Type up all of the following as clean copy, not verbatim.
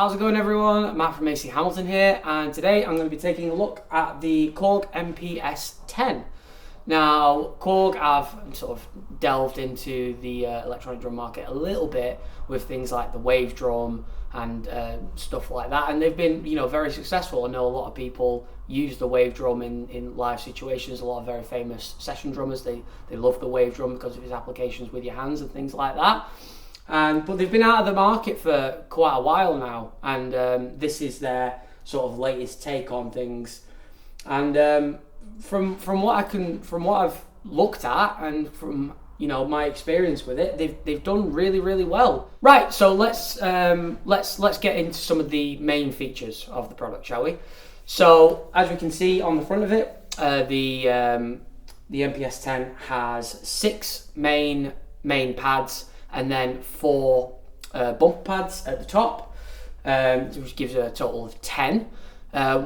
How's it going, everyone? Matt from AC Hamilton here, and today I'm going to be taking a look at the Korg MPS-10. Now, Korg have sort of delved into the electronic drum market a little bit with things like the wave drum and stuff like that, and they've been, very successful. I know a lot of people use the wave drum in live situations. A lot of very famous session drummers, they love the wave drum because of its applications with your hands and things like that. But they've been out of the market for quite a while now, and this is their sort of latest take on things. And from what I've looked at, and from my experience with it, they've done really well. Right, so let's get into some of the main features of the product, shall we? So as we can see on the front of it, the MPS-10 has 6 main pads, and then 4 bumper pads at the top, which gives a total of 10,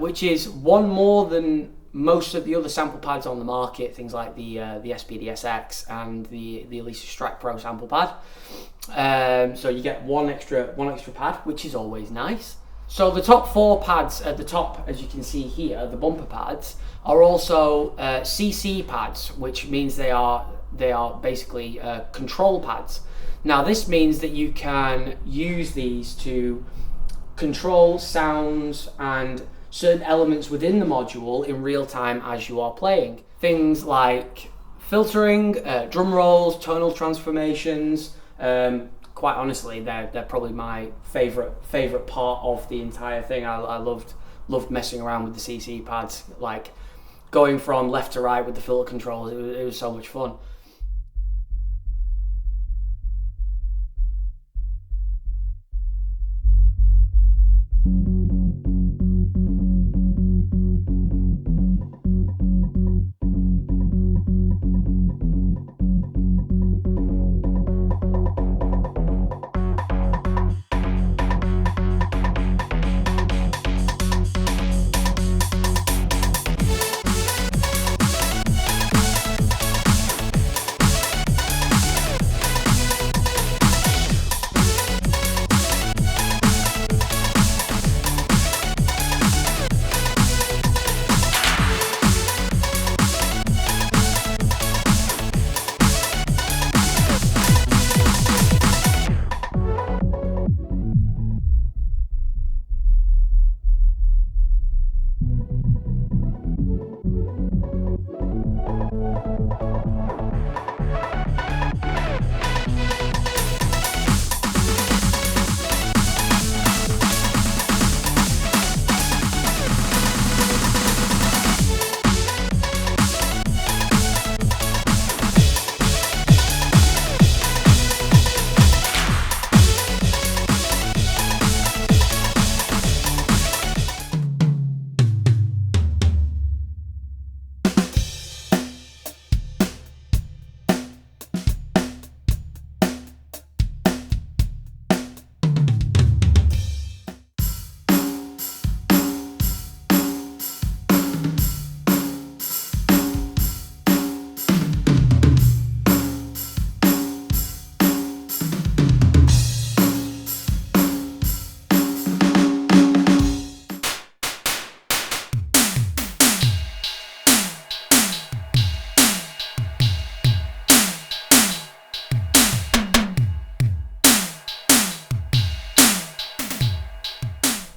which is one more than most of the other sample pads on the market, things like the SPD-SX and the Elisa Strike Pro sample pad. So you get one extra pad, which is always nice. So the top 4 pads at the top, as you can see here, the bumper pads, are also CC pads, which means they are basically control pads. Now this means that you can use these to control sounds and certain elements within the module in real time as you are playing. Things like filtering, drum rolls, tonal transformations. Quite honestly, they're probably my favorite part of the entire thing. I loved messing around with the CC pads, like going from left to right with the filter controls. It was so much fun.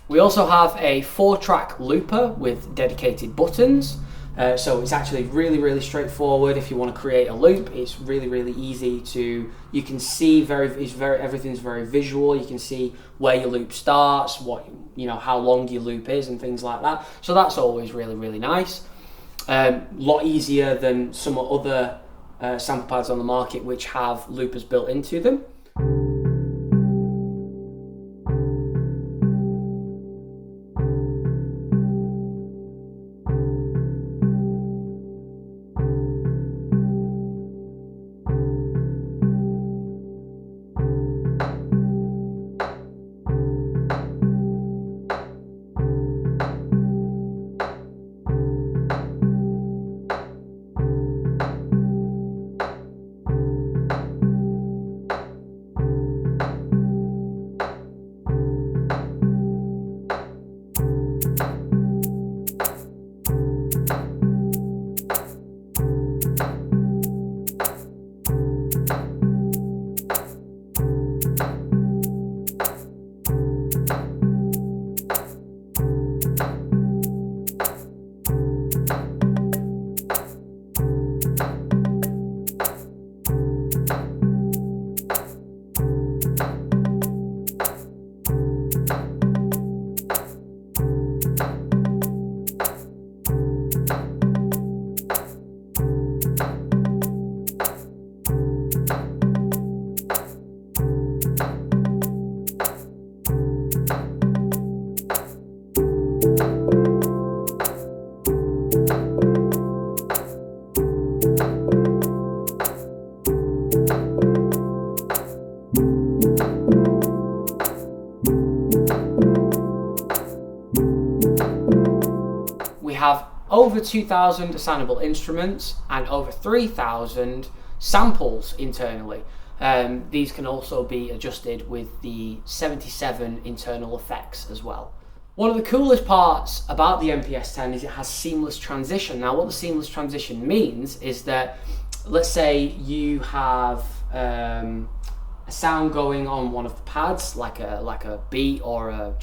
We also have a 4-track looper with dedicated buttons. So it's actually really straightforward. If you want to create a loop, it's really easy to. You can see everything's very visual. You can see where your loop starts, how long your loop is, and things like that. So that's always really nice. Lot easier than some other sample pads on the market which have loopers built into them. over 2,000 assignable instruments and over 3,000 samples internally. These can also be adjusted with the 77 internal effects as well. One of the coolest parts about the MPS-10 is it has seamless transition. Now, what the seamless transition means is that, let's say you have a sound going on one of the pads, like a beat or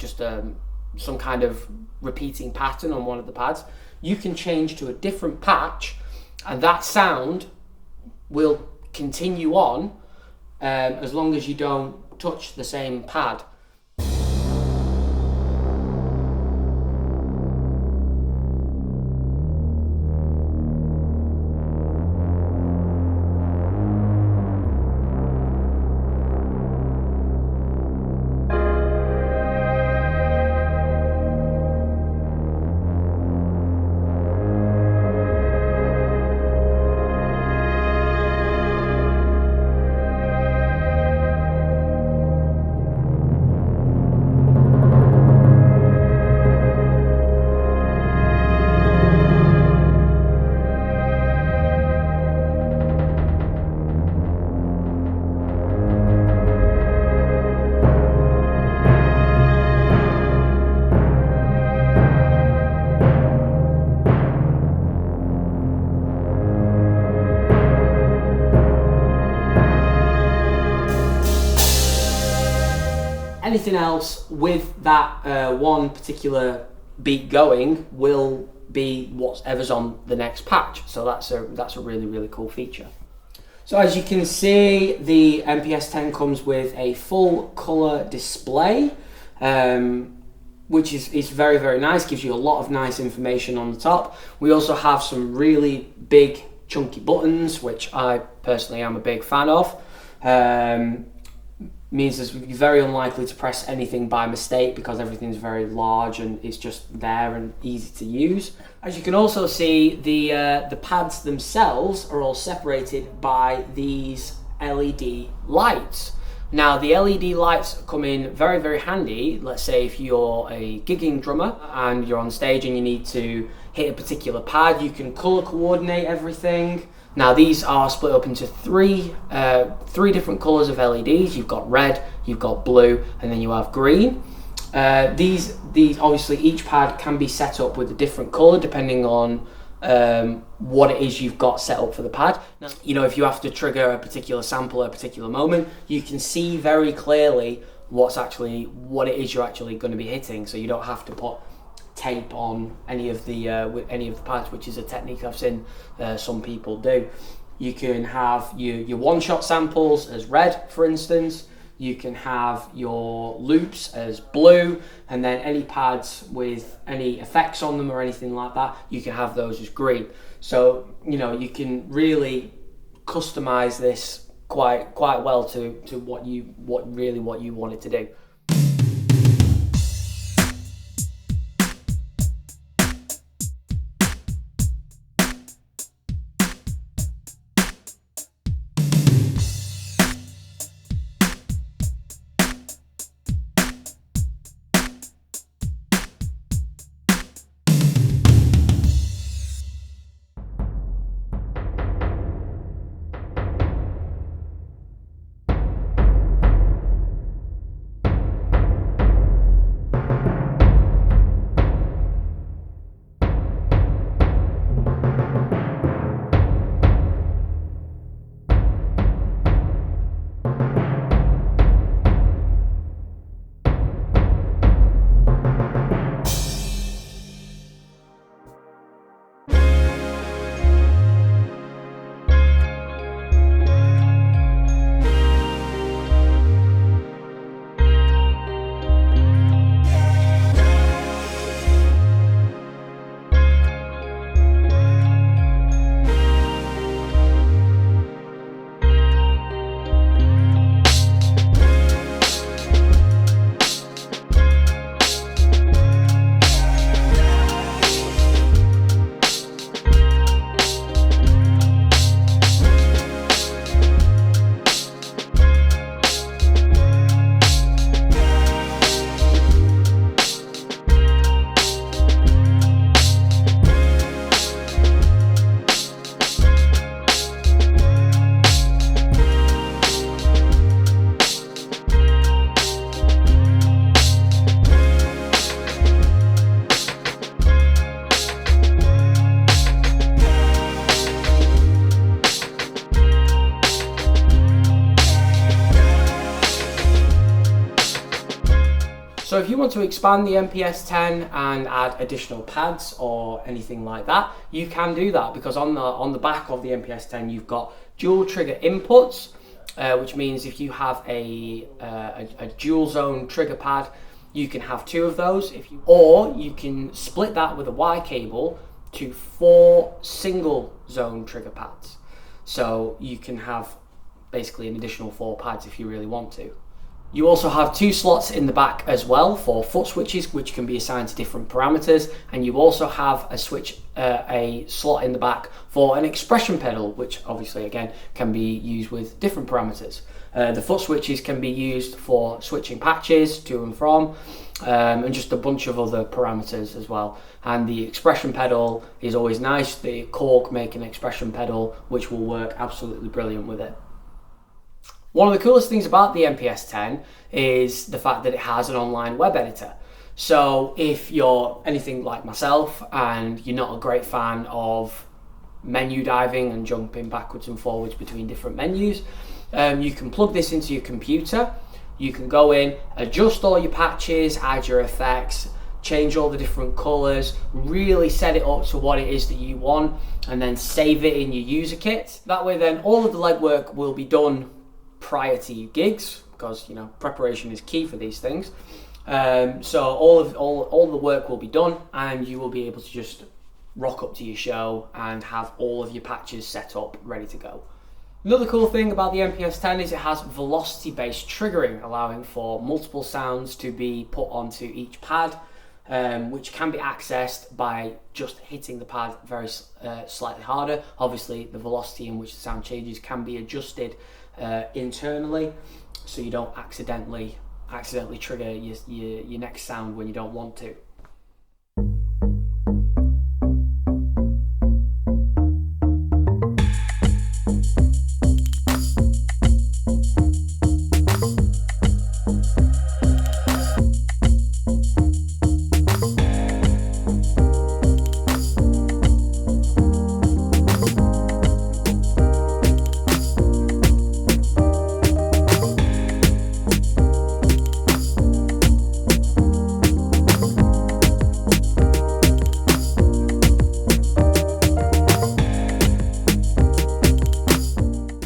some kind of repeating pattern on one of the pads. You can change to a different patch, and that sound will continue on as long as you don't touch the same pad. Anything else with that one particular beat going will be whatever's on the next patch. So that's a really, really cool feature. So as you can see, the MPS-10 comes with a full color display, which is very, very nice, gives you a lot of nice information on the top. We also have some really big chunky buttons, which I personally am a big fan of. Means it's very unlikely to press anything by mistake because everything's very large and it's just there and easy to use. As you can also see, the pads themselves are all separated by these LED lights. Now, the LED lights come in very, very handy. Let's say if you're a gigging drummer and you're on stage and you need to hit a particular pad, you can color coordinate everything. Now, these are split up into three different colors of LEDs. You've got red, you've got blue, and then you have green. These obviously, each pad can be set up with a different color depending on what it is you've got set up for the pad. Now, if you have to trigger a particular sample at a particular moment, you can see very clearly what it is you're actually going to be hitting, so you don't have to put tape on any of the pads, which is a technique I've seen some people do. You can have your one-shot samples as red, for instance. You can have your loops as blue, and then any pads with any effects on them or anything like that, you can have those as green. So you can really customize this quite well to what you want it to do. So if you want to expand the MPS-10 and add additional pads or anything like that, you can do that, because on the back of the MPS-10 you've got dual trigger inputs, which means if you have a dual zone trigger pad, you can have 2 of those, or you can split that with a Y cable to 4 single zone trigger pads. So you can have basically an additional 4 pads if you really want to. You also have 2 slots in the back as well for foot switches, which can be assigned to different parameters, and you also have a slot in the back for an expression pedal, which obviously again can be used with different parameters. The foot switches can be used for switching patches to and from, and just a bunch of other parameters as well. And the expression pedal is always nice. The Korg make an expression pedal which will work absolutely brilliant with it. One of the coolest things about the MPS-10 is the fact that it has an online web editor. So if you're anything like myself and you're not a great fan of menu diving and jumping backwards and forwards between different menus, you can plug this into your computer. You can go in, adjust all your patches, add your effects, change all the different colors, really set it up to what it is that you want, and then save it in your user kit. That way then all of the legwork will be done prior to your gigs, because preparation is key for these things. So all the work will be done, and you will be able to just rock up to your show and have all of your patches set up ready to go. Another cool thing about the MPS-10 is it has velocity-based triggering, allowing for multiple sounds to be put onto each pad, which can be accessed by just hitting the pad very slightly harder. Obviously, the velocity in which the sound changes can be adjusted internally, so you don't accidentally trigger your next sound when you don't want to.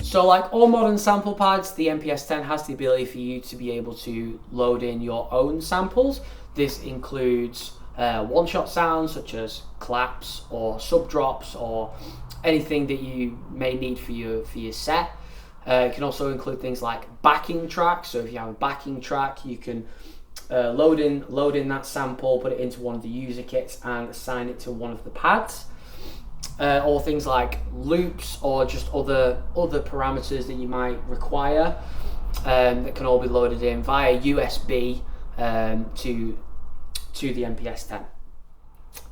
So like all modern sample pads, the MPS-10 has the ability for you to be able to load in your own samples. This includes one-shot sounds such as claps or sub-drops or anything that you may need for your set. It can also include things like backing tracks. So if you have a backing track, you can load in that sample, put it into one of the user kits and assign it to one of the pads. Or things like loops or just other parameters that you might require, that can all be loaded in via USB to the MPS-10.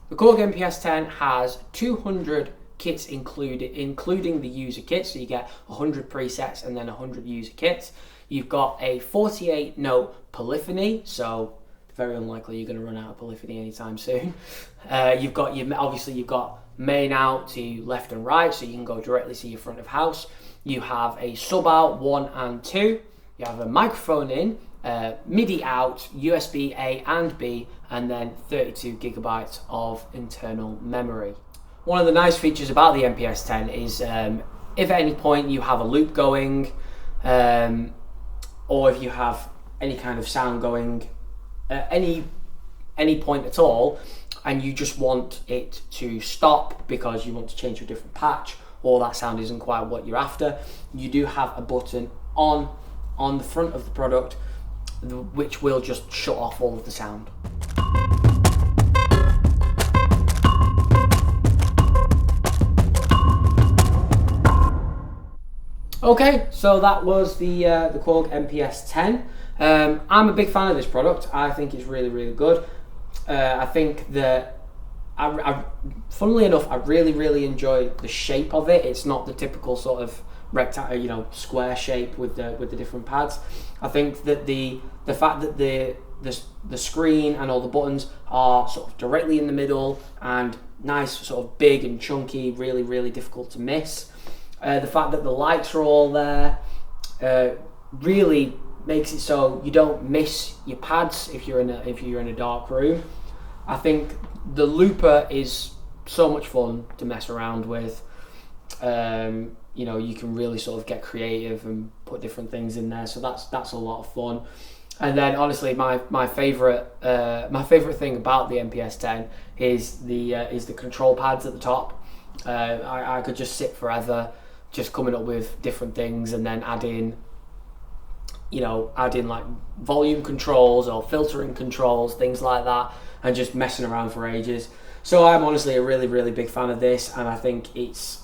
The Korg MPS-10 has 200 kits included, including the user kit, so you get 100 presets and then 100 user kits. You've got a 48 note polyphony, so very unlikely you're going to run out of polyphony anytime soon. You've got main out to left and right, so you can go directly to your front of house. You have a sub out 1 and 2. You have a microphone in, MIDI out, USB A and B, and then 32 gigabytes of internal memory. One of the nice features about the MPS-10 is if at any point you have a loop going, or if you have any kind of sound going at any point at all, and you just want it to stop because you want to change to a different patch, or that sound isn't quite what you're after, you do have a button on the front of the product which will just shut off all of the sound. Okay, so that was the Korg MPS-10. I'm a big fan of this product. I think it's really, really good. I think that, funnily enough, I really enjoy the shape of it. It's not the typical sort of rectangle, square shape with the different pads. I think that the fact that the screen and all the buttons are sort of directly in the middle and nice, sort of big and chunky, really difficult to miss. The fact that the lights are all there really makes it so you don't miss your pads if you're in a dark room. I think the looper is so much fun to mess around with. You know, you can really sort of get creative and put different things in there, so that's a lot of fun. And then honestly, my favorite thing about the MPS-10 is the control pads at the top. I could just sit forever just coming up with different things, and then add in like volume controls or filtering controls, things like that, and just messing around for ages. So I'm honestly a really, really big fan of this, and I think it's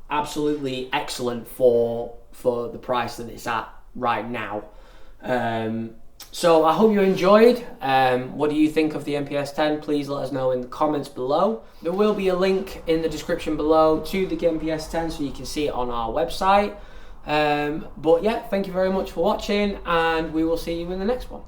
absolutely excellent for the price that it's at right now. So I hope you enjoyed. What do you think of the MPS-10? Please let us know in the comments below. There will be a link in the description below to the MPS-10 so you can see it on our website. But yeah, thank you very much for watching, and we will see you in the next one.